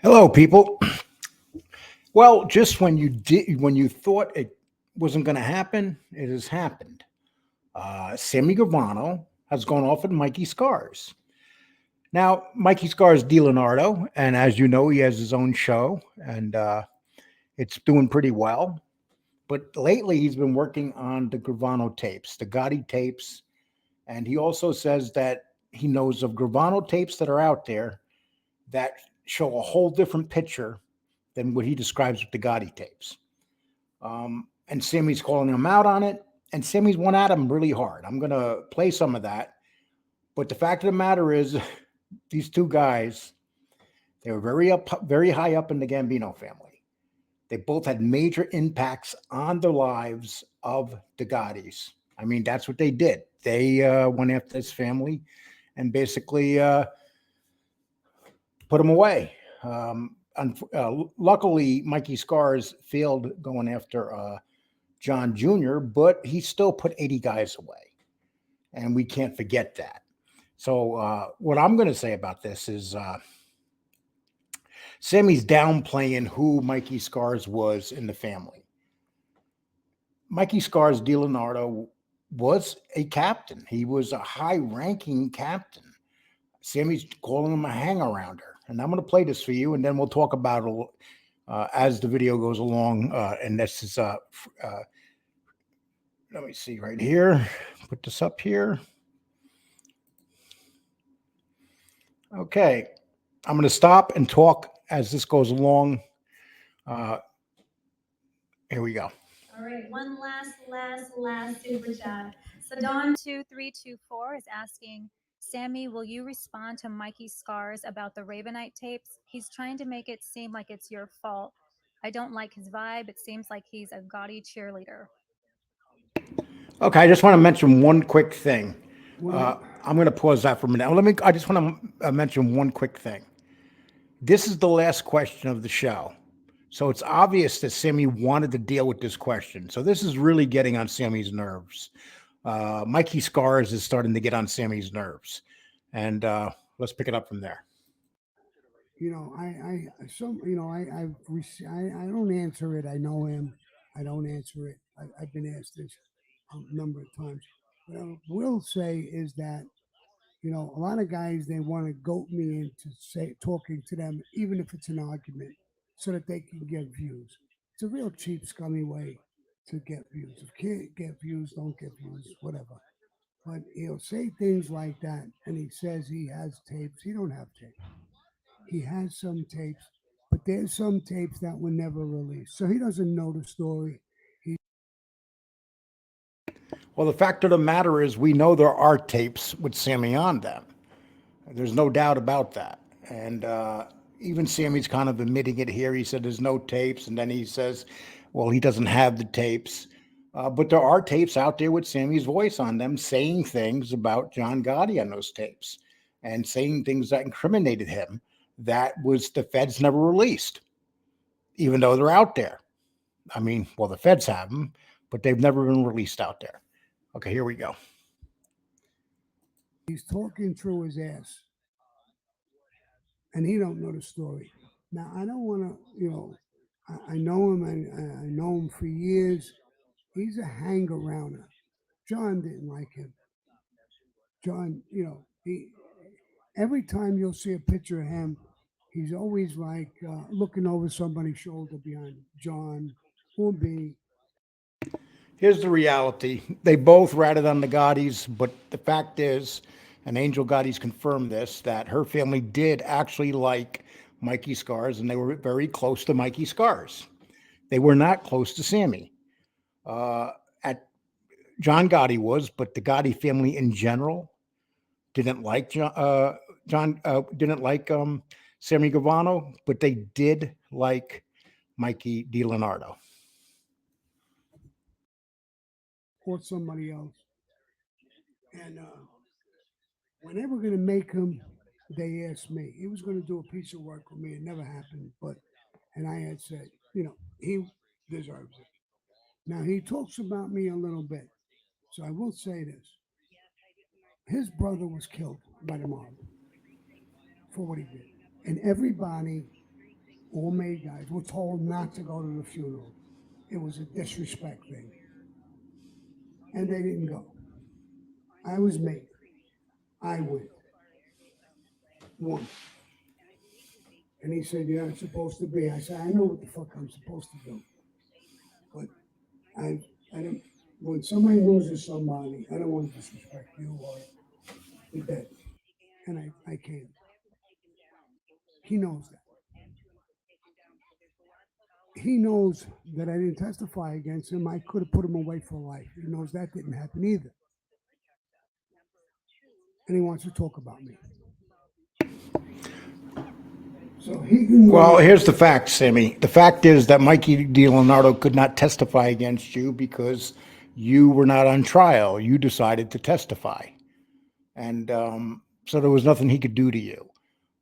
Hello, people. Well, just when you thought it wasn't going to happen, it has happened. Sammy Gravano has gone off with Mikey Scars. Now, Mikey Scars Dileonardo, and as you know, he has his own show, and it's doing pretty well. But lately, he's been working on the Gravano tapes, the Gotti tapes, and he also says that he knows of Gravano tapes that are out there that show a whole different picture than what he describes with the Gotti tapes. And Sammy's calling him out on it, and Sammy's went at him really hard. I'm going to play some of that. But the fact of the matter is, these two guys, they were very high up in the Gambino family. They both had major impacts on the lives of the Gottis. I mean, that's what they did. They went after this family and basically put them away. Luckily, Mikey Scars failed going after John Jr., but he still put 80 guys away. And we can't forget that. So, what I'm going to say about this is Sammy's downplaying who Mikey Scars was in the family. Mikey Scars Dileonardo was a captain, he was a high ranking captain. Sammy's calling him a hang arounder. And I'm going to play this for you, and then we'll talk about it as the video goes along. And this is, let me see right here. Put this up here. Okay. I'm going to stop and talk as this goes along. Uh, Here we go. All right, one last super chat. So Don2324 is asking, Sammy, will you respond to Mikey Scars about the Ravenite tapes? He's trying to make it seem like it's your fault. I don't like his vibe. It seems like he's a gaudy cheerleader. Okay, I just want to mention one quick thing. Well, I'm going to pause that for a minute. I just want to mention one quick thing. This is the last question of the show. So it's obvious that Sammy wanted to deal with this question. So this is really getting on Sammy's nerves. Mikey Scars is starting to get on Sammy's nerves. And let's pick it up from there. I don't answer it. I know him. I don't answer it. I've been asked this a number of times. What I will say is that a lot of guys they want to goat me into say talking to them, even if it's an argument, so that they can get views. It's a real cheap, scummy way to get views. If you can't get views, don't get views, whatever. But he'll say things like that, and he says he has tapes. He don't have tapes. He has some tapes, but there's some tapes that were never released. So he doesn't know the story. He Well, the fact of the matter is, we know there are tapes with Sammy on them. There's no doubt about that. And even Sammy's kind of admitting it here. He said there's no tapes, and then he says, well, he doesn't have the tapes. But there are tapes out there with Sammy's voice on them saying things about John Gotti on those tapes and saying things that incriminated him that was the feds never released, even though they're out there. I mean, well, the feds have them, but they've never been released out there. Okay, here we go. he's talking through his ass, and he don't know the story. Now I don't want to, I know him, and I know him for years. He's a hang arounder. John didn't like him. John, he every time you'll see a picture of him, he's always like looking over somebody's shoulder behind John or me. Here's the reality. They both ratted on the Gottis, but the fact is, and Angel Gotti's confirmed this, that her family did actually like Mikey Scars, and they were very close to Mikey Scars. They were not close to Sammy. At John Gotti was, but the Gotti family in general didn't like didn't like Sammy Gravano, but they did like Mikey DiLeonardo. Or somebody else. And when they were going to make him, they asked me. He was going to do a piece of work with me. It never happened, but and I had said, he deserves it. Now he talks about me a little bit, so I will say this: his brother was killed by the mob for what he did, and everybody all made guys, were told not to go to the funeral. It was a disrespect thing. And they didn't go. I was me. I went. One. And he said, "You're not supposed to be." I said, "I know what the fuck I'm supposed to do. But I don't, when somebody loses somebody, I don't want to disrespect you or the dead. And I can't. He knows that. He knows that I didn't testify against him. I could have put him away for life. He knows that didn't happen either. And he wants to talk about me. So he can Well, here's the fact, Sammy. The fact is that Mikey Dileonardo could not testify against you because you were not on trial. You decided to testify. And so there was nothing he could do to you.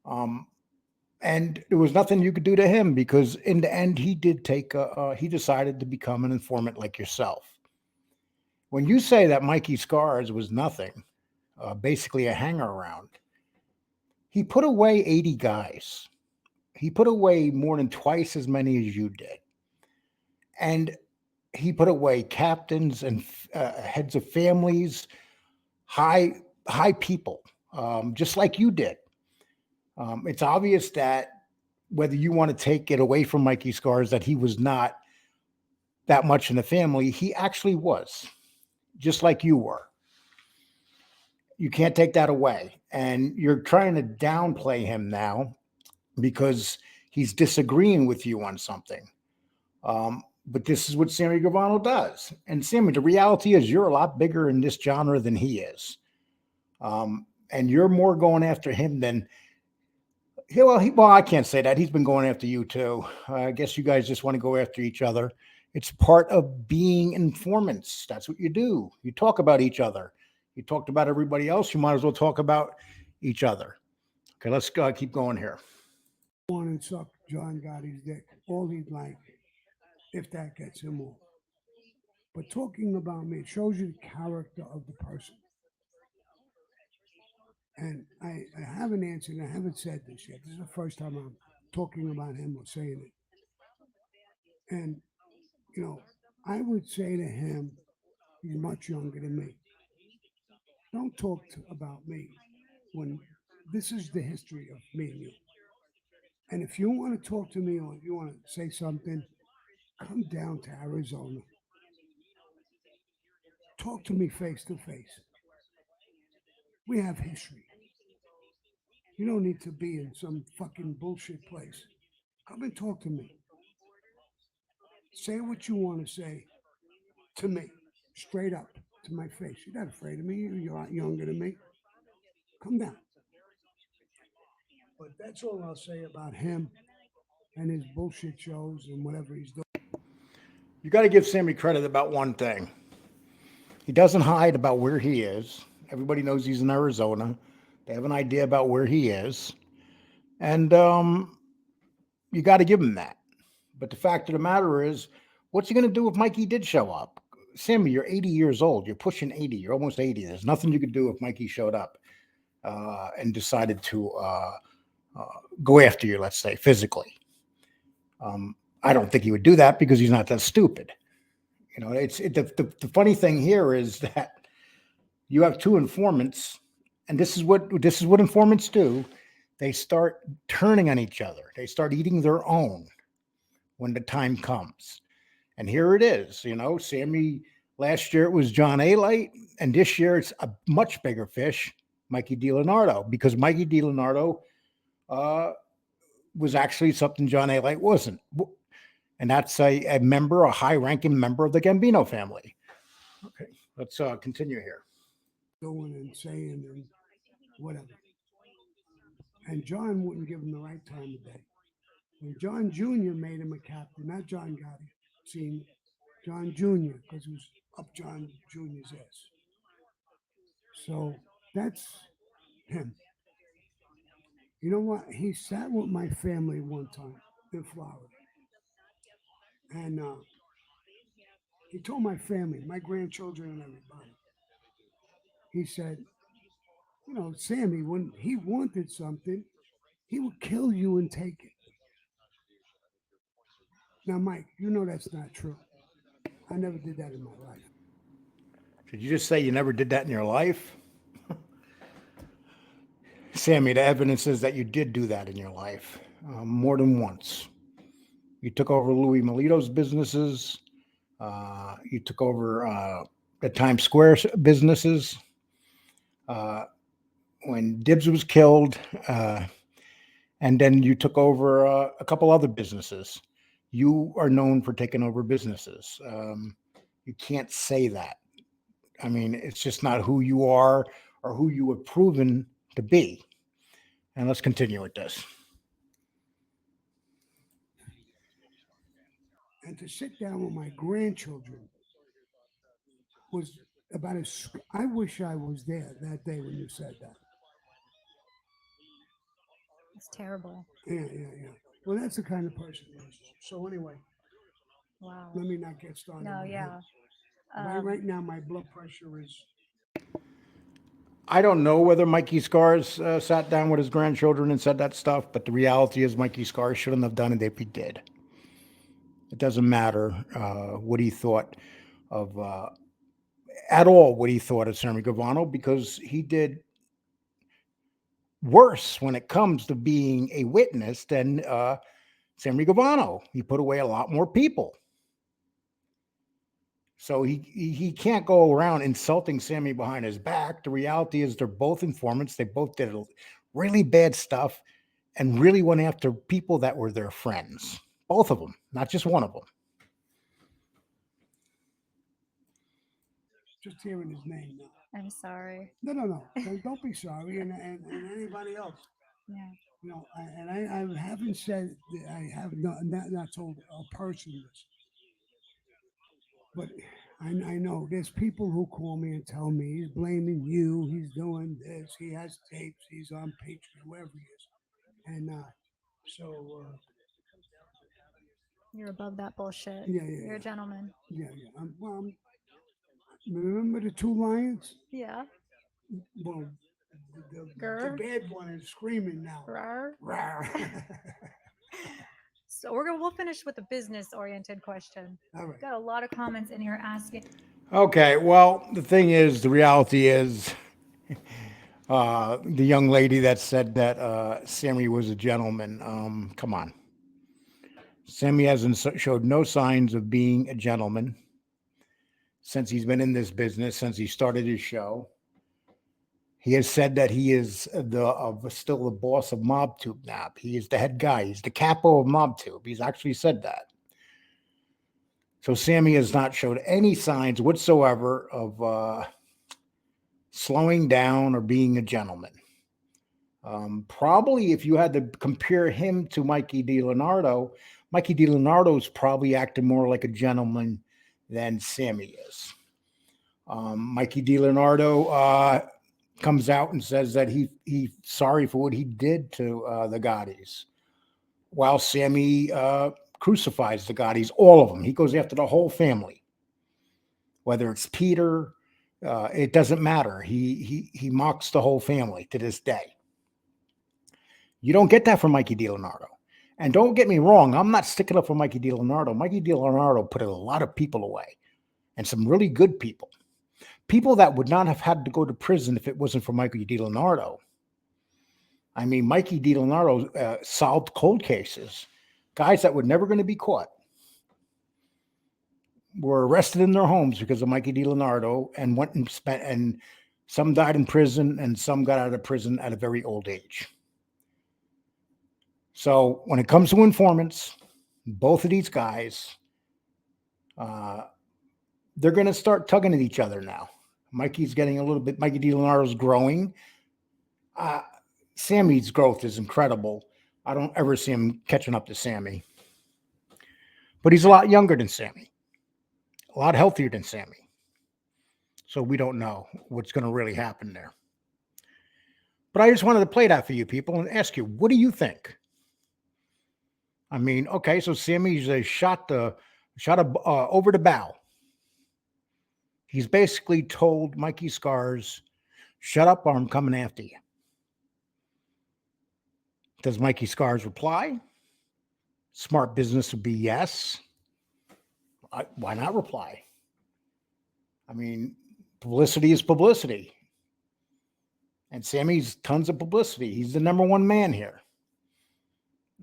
Um, and there was nothing you could do to him because in the end, he did he decided to become an informant like yourself. When you say that Mikey Scars was nothing, basically a hanger around, he put away 80 guys. He put away more than twice as many as you did. And he put away captains and heads of families, high high people, just like you did. It's obvious that whether you want to take it away from Mikey Scars that he was not that much in the family, he actually was, just like you were. You can't take that away, and you're trying to downplay him now because he's disagreeing with you on something. But this is what Sammy Gravano does. And Sammy, the reality is you're a lot bigger in this genre than he is. And you're more going after him than well, I can't say that. He's been going after you too. I guess you guys just want to go after each other. It's part of being informants. That's what you do. You talk about each other. You talked about everybody else. You might as well talk about each other. Okay, let's keep going here. want and suck John Gotti's dick all he'd like if that gets him off. But talking about me, it shows you the character of the person. And I haven't answered, I haven't said this yet. This is the first time I'm talking about him or saying it. And, you know, I would say to him, he's much younger than me. Don't talk about me when this is the history of me and you. And if you want to talk to me or you want to say something, come down to Arizona. Talk to me face to face. We have history. You don't need to be in some fucking bullshit place. Come and talk to me. Say what you want to say to me, straight up to my face. You're not afraid of me. You're a lot younger than me. Come down. But that's all I'll say about him and his bullshit shows and whatever he's doing. You got to give Sammy credit about one thing. He doesn't hide about where he is. Everybody knows he's in Arizona. They have an idea about where he is. And you got to give him that. But the fact of the matter is, what's he going to do if Mikey did show up? Sammy, you're 80 years old. You're pushing 80. You're almost 80. There's nothing you could do if Mikey showed up and decided to go after you, let's say, physically. I don't think he would do that because he's not that stupid. You know, the funny thing here is that you have two informants, and this is what informants do. They start turning on each other. They start eating their own when the time comes. And here it is. You know, Sammy, last year it was John A. Light, and this year it's a much bigger fish, Mikey Dileonardo, because Mikey Dileonardo was actually something John A. Light wasn't. And that's a member, a high-ranking member of the Gambino family. Okay, let's continue here. Doing and saying and whatever. And John wouldn't give him the right time of day. And John Jr. made him a captain, not John Gotti. Senior. John Jr., because he was up John Jr.'s ass. So that's him. You know what? He sat with my family one time in Florida. And he told my family, my grandchildren and everybody, he said, you know, Sammy, when he wanted something, he would kill you and take it. Now, Mike, you know that's not true. I never did that in my life. Did you just say you never did that in your life? Sammy, the evidence is that you did do that in your life more than once. You took over Louis Melito's businesses. You took over the Times Square businesses. Uh, when Dibbs was killed, and then you took over a couple other businesses. You are known for taking over businesses. You can't say that. I mean, it's just not who you are or who you have proven to be. And let's continue with this. And to sit down with my grandchildren was about as. I wish I was there that day when you said that. It's terrible. Yeah, yeah, yeah. Well, that's the kind of person he is. So anyway, Wow. let me not get started. No, with yeah. him. Right now, my blood pressure is. I don't know whether Mikey Scars sat down with his grandchildren and said that stuff, but the reality is Mikey Scars shouldn't have done it if he did. It doesn't matter what he thought of, at all, what he thought of Sammy Gravano, because he did worse when it comes to being a witness than Sammy Gravano. He put away a lot more people. So he can't go around insulting Sammy behind his back. The reality is they're both informants. They both did really bad stuff and really went after people that were their friends. Both of them, not just one of them. Just hearing his name now. I'm sorry. No. Don't be sorry, and anybody else. Yeah. You know, I haven't said that I have not told a person this, but I know there's people who call me and tell me he's blaming you, he's doing this, he has tapes, he's on Patreon, wherever he is, and so You're above that bullshit. yeah, You're a gentleman. yeah. Remember the two lions? Yeah. Well, the Grr. bad one is screaming now. Rawr. Rawr. So we'll finish with a business oriented question. All right. Got a lot of comments in here asking. Okay, well, the thing is, the reality is, the young lady that said that Sammy was a gentleman. Come on. Sammy hasn't showed no signs of being a gentleman since he's been in this business, since he started his show. He has said that he is still the boss of MobTube now. He is the head guy. He's the capo of MobTube. He's actually said that. So Sammy has not showed any signs whatsoever of slowing down or being a gentleman. Probably if you had to compare him to Mikey Dileonardo is probably acting more like a gentleman than Sammy is. Mikey Dileonardo comes out and says that he's sorry for what he did to the Gaudis, while Sammy crucifies the Gaudis, all of them. He goes after the whole family, whether it's Peter, it doesn't matter. He mocks the whole family to this day. You don't get that from Mikey Dileonardo. And don't get me wrong, I'm not sticking up for Mikey Dileonardo. Mikey Dileonardo put a lot of people away, and some really good people. People that would not have had to go to prison if it wasn't for Mikey Dileonardo. I mean, Mikey Dileonardo solved cold cases. Guys that were never going to be caught were arrested in their homes because of Mikey Dileonardo and went and spent, and some died in prison and some got out of prison at a very old age. So when it comes to informants, both of these guys, they're going to start tugging at each other now. Mikey Dileonardo's growing. Sammy's growth is incredible. I don't ever see him catching up to Sammy. But he's a lot younger than Sammy. A lot healthier than Sammy. So we don't know what's going to really happen there. But I just wanted to play that for you people and ask you, what do you think? I mean, okay, so Sammy's shot over the bow. He's basically told Mikey Scars, shut up or I'm coming after you. Does Mikey Scars reply? Smart business would be yes. Why not reply? I mean, publicity is publicity. And Sammy's tons of publicity. He's the number one man here.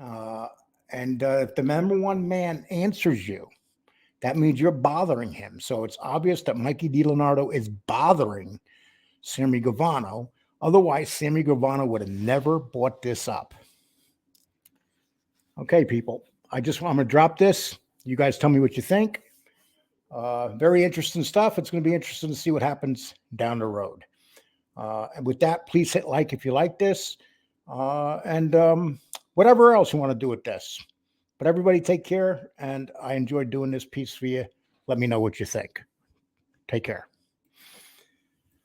And if the number one man answers you, that means you're bothering him. So it's obvious that Mikey Dileonardo is bothering Sammy Gravano. Otherwise, Sammy Gravano would have never brought this up. Okay, people. I'm going to drop this. You guys tell me what you think. Very interesting stuff. It's going to be interesting to see what happens down the road. And with that, please hit like if you like this. And whatever else you want to do with this. But everybody take care. And I enjoyed doing this piece for you. Let me know what you think. Take care.